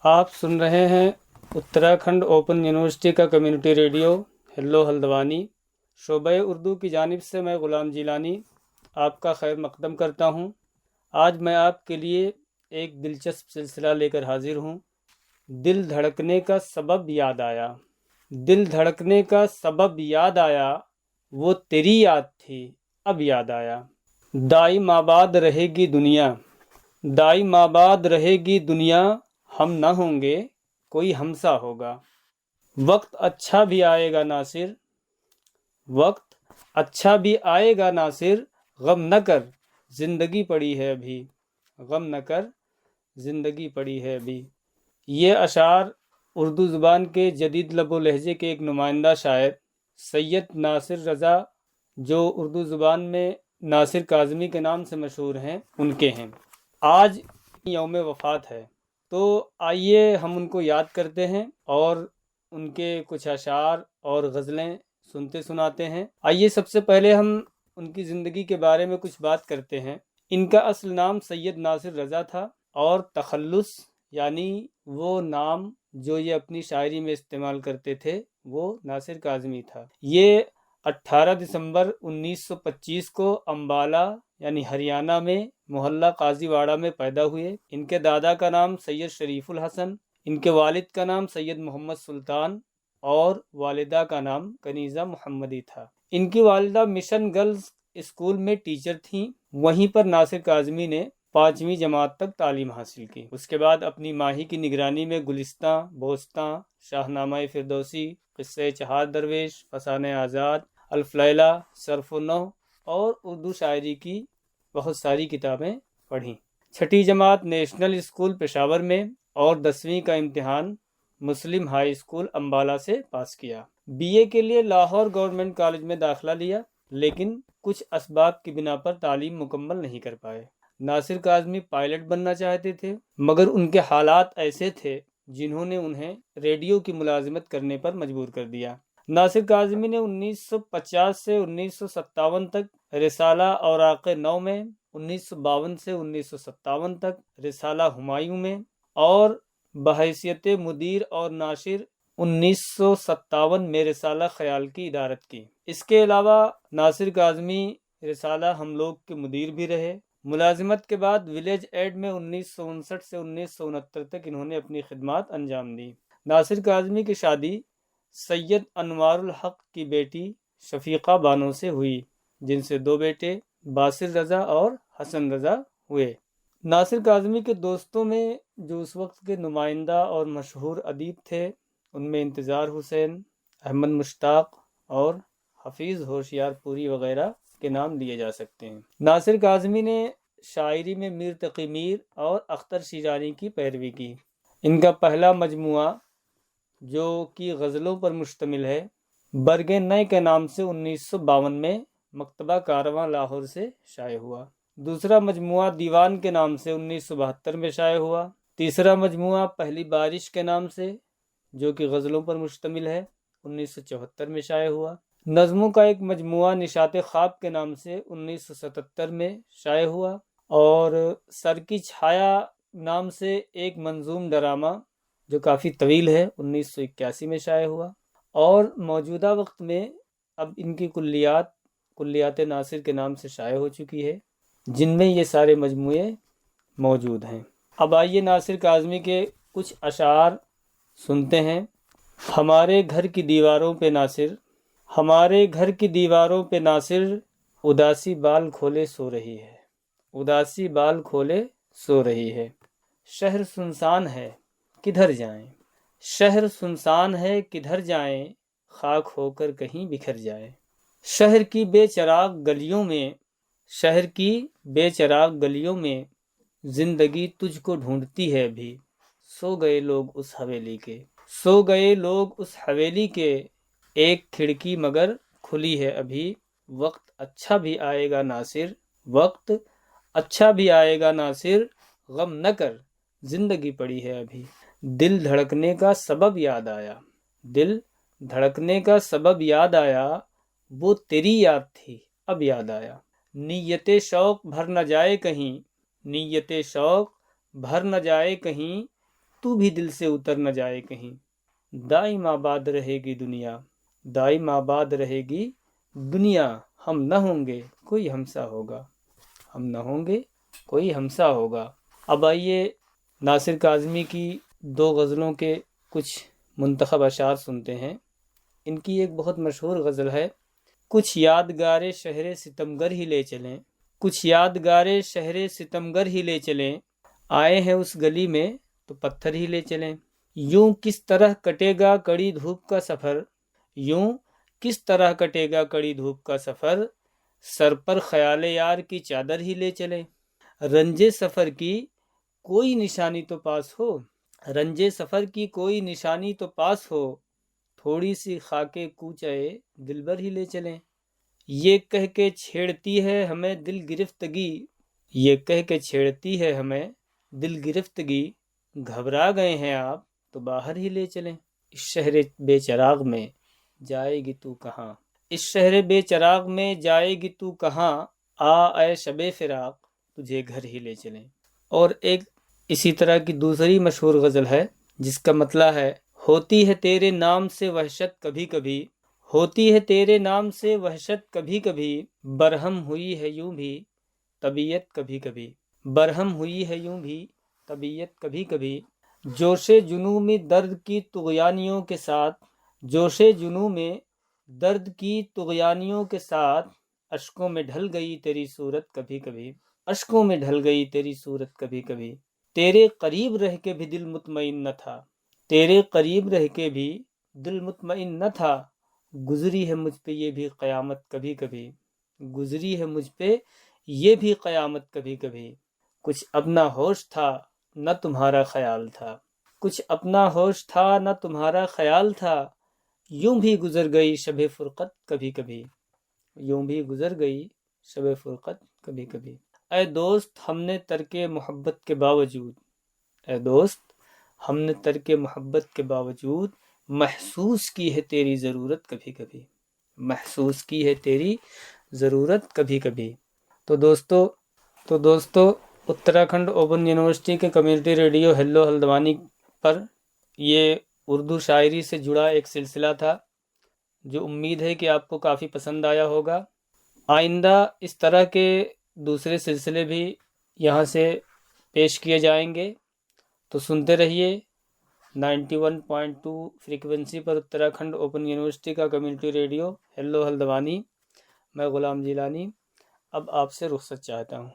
آپ سن رہے ہیں اتراکھنڈ اوپن یونیورسٹی کا کمیونٹی ریڈیو ہیلو ہلدوانی۔ شعبہ اردو کی جانب سے میں غلام جیلانی آپ کا خیر مقدم کرتا ہوں۔ آج میں آپ کے لیے ایک دلچسپ سلسلہ لے کر حاضر ہوں۔ دل دھڑکنے کا سبب یاد آیا، دل دھڑکنے کا سبب یاد آیا، وہ تیری یاد تھی اب یاد آیا۔ دائم آباد رہے گی دنیا، دائم آباد رہے گی دنیا، ہم نہ ہوں گے کوئی ہمسا ہوگا۔ وقت اچھا بھی آئے گا ناصر، وقت اچھا بھی آئے گا ناصر، غم نہ کر زندگی پڑی ہے ابھی، غم نہ کر زندگی پڑی ہے ابھی۔ یہ اشعار اردو زبان کے جدید لب و لہجے کے ایک نمائندہ شاعر سید ناصر رضا، جو اردو زبان میں ناصر کاظمی کے نام سے مشہور ہیں، ان کے ہیں۔ آج یوم وفات ہے، تو آئیے ہم ان کو یاد کرتے ہیں اور ان کے کچھ اشعار اور غزلیں سنتے سناتے ہیں۔ آئیے سب سے پہلے ہم ان کی زندگی کے بارے میں کچھ بات کرتے ہیں۔ ان کا اصل نام سید ناصر رضا تھا، اور تخلص یعنی وہ نام جو یہ اپنی شاعری میں استعمال کرتے تھے وہ ناصر کاظمی تھا۔ یہ 18 دسمبر 1925 کو امبالہ یعنی ہریانہ میں محلہ قاضی واڑہ میں پیدا ہوئے۔ ان کے دادا کا نام سید شریف الحسن، ان کے والد کا نام سید محمد سلطان اور والدہ کا نام کنیزہ محمدی تھا۔ ان کی والدہ مشن گرلز اسکول میں ٹیچر تھیں، وہیں پر ناصر کاظمی نے 5ویں جماعت تک تعلیم حاصل کی۔ اس کے بعد اپنی ماہی کی نگرانی میں گلستاں، بوستاں، شاہنامہ فردوسی، قصہ چہار درویش، فسانہ آزاد، الف لیلہ، صرف و نحو اور اردو شاعری کی بہت ساری کتابیں پڑھیں۔ 6ٹھی جماعت نیشنل اسکول پشاور میں اور 10ویں کا امتحان مسلم ہائی اسکول امبالہ سے پاس کیا۔ بی اے کے لیے لاہور گورنمنٹ کالج میں داخلہ لیا، لیکن کچھ اسباب کی بنا پر تعلیم مکمل نہیں کر پائے۔ ناصر کاظمی پائلٹ بننا چاہتے تھے، مگر ان کے حالات ایسے تھے جنہوں نے انہیں ریڈیو کی ملازمت کرنے پر مجبور کر دیا۔ ناصر کاظمی نے 1950 سے 1957 تک رسالہ اوراق نو میں، 1952 سے 1957 تک رسالہ ہمایوں میں اور بحیثیت مدیر اور ناشر 1957 میں رسالہ خیال کی ادارت کی۔ اس کے علاوہ ناصر کاظمی رسالہ ہم لوگ کے مدیر بھی رہے۔ ملازمت کے بعد ولیج ایڈ میں 1959 سے 1969 تک انہوں نے اپنی خدمات انجام دی۔ ناصر کاظمی کی شادی سید انوار الحق کی بیٹی شفیقہ بانو سے ہوئی، جن سے 2 بیٹے باسر رضا اور حسن رضا ہوئے۔ ناصر کاظمی کے دوستوں میں جو اس وقت کے نمائندہ اور مشہور ادیب تھے، ان میں انتظار حسین، احمد مشتاق اور حفیظ ہوشیار پوری وغیرہ کے نام لیے جا سکتے ہیں۔ ناصر کاظمی نے شاعری میں میر تقی میر اور اختر شیرازی کی پیروی کی۔ ان کا پہلا مجموعہ جو کہ غزلوں پر مشتمل ہے، برگ نئے کے نام سے 1952 میں مکتبہ کارواں لاہور سے شائع ہوا۔ دوسرا مجموعہ دیوان کے نام سے 1972 میں شائع ہوا۔ تیسرا مجموعہ پہلی بارش کے نام سے جو کہ غزلوں پر مشتمل ہے 1974 میں شائع ہوا۔ نظموں کا ایک مجموعہ نشاط خواب کے نام سے 1977 میں شائع ہوا، اور سر کی چھایا نام سے ایک منظوم ڈرامہ جو کافی طویل ہے 1981 میں شائع ہوا۔ اور موجودہ وقت میں اب ان کی کلیات ناصر کے نام سے شائع ہو چکی ہے، جن میں یہ سارے مجموعے موجود ہیں۔ اب آئیے ناصر کاظمی کے کچھ اشعار سنتے ہیں۔ ہمارے گھر کی دیواروں پہ ناصر، ہمارے گھر کی دیواروں پہ ناصر، اداسی بال کھولے سو رہی ہے، اداسی بال کھولے سو رہی ہے۔ شہر سنسان ہے کدھر جائیں، شہر سنسان ہے کدھر جائیں، خاک ہو کر کہیں بکھر جائے۔ شہر کی بے چراغ گلیوں میں، شہر کی بے چراغ گلیوں میں، زندگی تجھ کو ڈھونڈتی ہے ابھی، سو گئے لوگ اس حویلی کے، سو گئے لوگ اس حویلی کے، ایک کھڑکی مگر کھلی ہے ابھی، وقت اچھا بھی آئے گا ناصر، وقت اچھا بھی آئے گا ناصر، غم نہ کر زندگی پڑی ہے ابھی۔ دل دھڑکنے کا سبب یاد آیا، دل دھڑکنے کا سبب یاد آیا، وہ تیری یاد تھی اب یاد آیا۔ نیت شوق بھر نہ جائے کہیں، نیت شوق بھر نہ جائے کہیں، تو بھی دل سے اتر نہ جائے کہیں، دائم آباد رہے گی دنیا، دائم آباد رہے گی دنیا، ہم نہ ہوں گے کوئی ہمسا ہوگا، ہم نہ ہوں گے کوئی ہمسا ہوگا۔ اب آئیے ناصر کاظمی کی 2 غزلوں کے کچھ منتخب اشعار سنتے ہیں۔ ان کی ایک بہت مشہور غزل ہے، کچھ یادگار شہر ستمگر ہی لے چلیں، کچھ یادگار شہر ستمگر ہی لے چلیں، آئے ہیں اس گلی میں تو پتھر ہی لے چلیں، یوں کس طرح کٹے گا کڑی دھوپ کا سفر، یوں کس طرح کٹے گا کڑی دھوپ کا سفر، سر پر خیال یار کی چادر ہی لے چلیں، رنجے سفر کی کوئی نشانی تو پاس ہو، رنجے سفر کی کوئی نشانی تو پاس ہو، تھوڑی سی خاکے کوچے دلبر ہی لے چلیں، یہ کہہ کے چھیڑتی ہے ہمیں دل گرفتگی، یہ کہہ کے چھیڑتی ہے ہمیں دل گرفتگی، گھبرا گئے ہیں آپ تو باہر ہی لے چلیں، اس شہر بے چراغ میں جائے گی تو کہاں، اس شہر بے چراغ میں جائے گی تو کہاں، آ اے شب فراق تجھے گھر ہی لے چلیں۔ اور ایک اسی طرح کی دوسری مشہور غزل ہے جس کا مطلع ہے، ہوتی ہے تیرے نام سے وحشت کبھی کبھی، ہوتی ہے تیرے نام سے وحشت کبھی کبھی، برہم ہوئی ہے یوں بھی طبیعت کبھی کبھی، برہم ہوئی ہے یوں بھی طبیعت کبھی کبھی، جوش جنوں میں درد کی طغیانیوں کے ساتھ، جوش جنوں میں درد کی طغیانیوں کے ساتھ، اشکوں میں ڈھل گئی تیری صورت کبھی کبھی، اشکوں میں ڈھل گئی تیری صورت کبھی کبھی، تیرے قریب رہ کے بھی دل مطمئن نہ تھا، تیرے قریب رہ کے بھی دل مطمئن نہ تھا، گزری ہے مجھ پہ یہ بھی قیامت کبھی کبھی، گزری ہے مجھ پہ یہ بھی قیامت کبھی کبھی، کچھ اپنا ہوش تھا نہ تمہارا خیال تھا، کچھ اپنا ہوش تھا نہ تمہارا خیال تھا، یوں بھی گزر گئی شب فرقت کبھی کبھی، یوں بھی گزر گئی شب فرقت کبھی کبھی، اے دوست ہم نے ترک محبت کے باوجود، اے دوست ہم نے ترک محبت کے باوجود محسوس کی ہے تیری ضرورت کبھی کبھی، محسوس کی ہے تیری ضرورت کبھی کبھی۔ تو دوستو اتراکھنڈ اوپن یونیورسٹی کے کمیونٹی ریڈیو ہیلو ہلدوانی پر یہ اردو شاعری سے جڑا ایک سلسلہ تھا جو امید ہے کہ آپ کو کافی پسند آیا ہوگا۔ آئندہ اس طرح کے دوسرے سلسلے بھی یہاں سے پیش کیے جائیں گے، تو سنتے رہیے 91.2 فریکوینسی پر اتراکھنڈ اوپن یونیورسٹی کا کمیونٹی ریڈیو ہیلو ہلدوانی۔ میں غلام جیلانی اب آپ سے رخصت چاہتا ہوں۔